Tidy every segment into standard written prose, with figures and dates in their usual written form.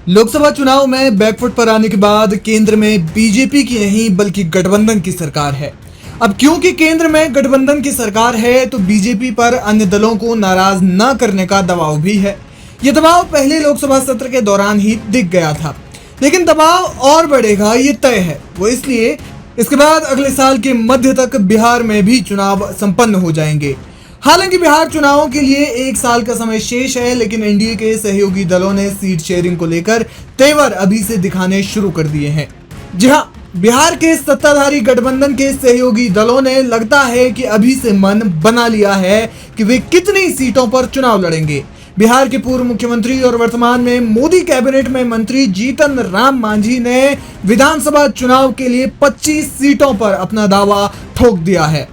लोकसभा चुनाव में बैकफुट पर आने के बाद केंद्र में बीजेपी की नहीं बल्कि गठबंधन की सरकार है। अब क्योंकि केंद्र में गठबंधन की सरकार है तो बीजेपी पर अन्य दलों को नाराज न करने का दबाव भी है। ये दबाव पहले लोकसभा सत्र के दौरान ही दिख गया था, लेकिन दबाव और बढ़ेगा ये तय है। वो इसलिए इसके बाद अगले साल के मध्य तक बिहार में भी चुनाव संपन्न हो जाएंगे। हालांकि बिहार चुनावों के लिए 1 साल का समय शेष है, लेकिन एनडीए के सहयोगी दलों ने सीट शेयरिंग को लेकर तेवर अभी से दिखाने शुरू कर दिए हैं। जी हां, बिहार के सत्ताधारी गठबंधन के सहयोगी दलों ने लगता है कि अभी से मन बना लिया है कि वे कितनी सीटों पर चुनाव लड़ेंगे। बिहार के पूर्व मुख्यमंत्री और वर्तमान में मोदी कैबिनेट में मंत्री जीतन राम मांझी ने विधानसभा चुनाव के लिए 25 सीटों पर अपना दावा ठोक दिया है।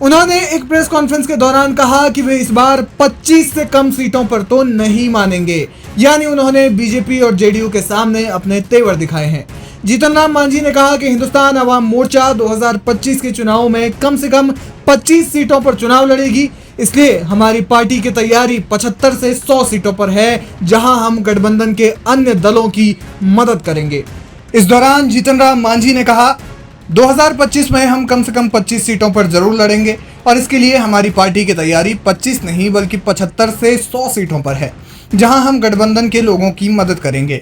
उन्होंने एक प्रेस कॉन्फ्रेंस के दौरान कहा कि वे इस बार 25 से कम सीटों पर तो नहीं मानेंगे, यानी उन्होंने बीजेपी और जेडीयू के सामने अपने तेवर दिखाए हैं। जीतन राम मांझी ने कहा कि हिंदुस्तान अवाम मोर्चा 2025 के चुनाव में कम से कम 25 सीटों पर चुनाव लड़ेगी, इसलिए हमारी पार्टी की तैयारी 75 से 100 सीटों पर है, जहां हम गठबंधन के अन्य दलों की मदद करेंगे। इस दौरान जीतन राम मांझी ने कहा 2025 में हम कम से कम 25 सीटों पर जरूर लड़ेंगे और इसके लिए हमारी पार्टी की तैयारी 25 नहीं बल्कि 75 से 100 सीटों पर है, जहां हम गठबंधन के लोगों की मदद करेंगे।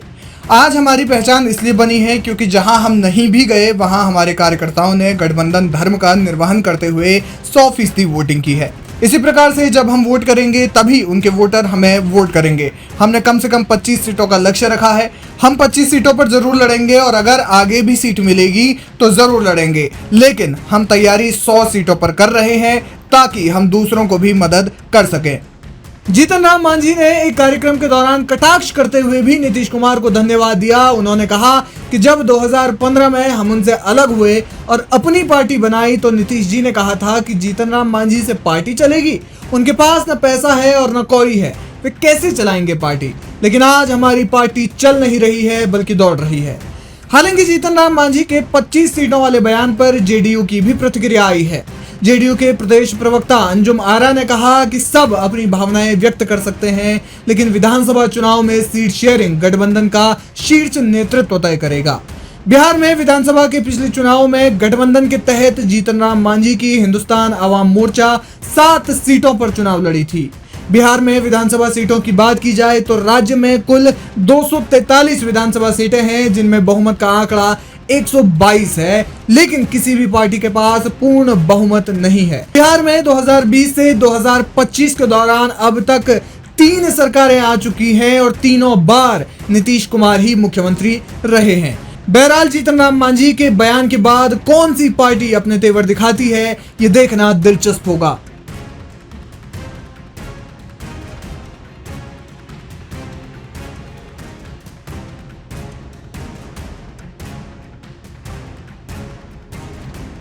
आज हमारी पहचान इसलिए बनी है क्योंकि जहां हम नहीं भी गए वहां हमारे कार्यकर्ताओं ने गठबंधन धर्म का निर्वहन करते हुए 100% वोटिंग की है। इसी प्रकार से जब हम वोट करेंगे तभी उनके वोटर हमें वोट करेंगे। हमने कम से कम 25 सीटों का लक्ष्य रखा है। हम 25 सीटों पर जरूर लड़ेंगे और अगर आगे भी सीट मिलेगी तो जरूर लड़ेंगे, लेकिन हम तैयारी 100 सीटों पर कर रहे हैं ताकि हम दूसरों को भी मदद कर सकें। जीतन राम मांझी ने एक कार्यक्रम के दौरान कटाक्ष करते हुए भी नीतीश कुमार को धन्यवाद दिया। उन्होंने कहा कि जब 2015 में हम उनसे अलग हुए और अपनी पार्टी बनाई तो नीतीश जी ने कहा था कि जीतन राम मांझी से पार्टी चलेगी, उनके पास न पैसा है और न कौड़ी है, वे कैसे चलाएंगे पार्टी। लेकिन आज हमारी पार्टी चल नहीं रही है बल्कि दौड़ रही है। हालांकि जीतन राम मांझी के 25 सीटों वाले बयान पर जेडीयू की भी प्रतिक्रिया आई है। जेडीयू के प्रदेश प्रवक्ता अंजुम आरा ने कहा कि सब अपनी भावनाएं व्यक्त कर सकते हैं, लेकिन विधानसभा चुनाव में सीट शेयरिंग गठबंधन का शीर्ष नेतृत्व तय करेगा। बिहार में विधानसभा के पिछले चुनाव में गठबंधन के तहत जीतन राम मांझी की हिंदुस्तान अवाम मोर्चा 7 सीटों पर चुनाव लड़ी थी। बिहार में विधानसभा सीटों की बात की जाए तो राज्य में कुल 243 विधानसभा सीटें हैं, जिनमें बहुमत का आंकड़ा 122 है, लेकिन किसी भी पार्टी के पास पूर्ण बहुमत नहीं है। बिहार में 2020 से 2025 के दौरान अब तक 3 सरकारें आ चुकी हैं और तीनों बार नीतीश कुमार ही मुख्यमंत्री रहे हैं। बहरहाल जीतन राम मांझी के बयान के बाद कौन सी पार्टी अपने तेवर दिखाती है, ये देखना दिलचस्प होगा।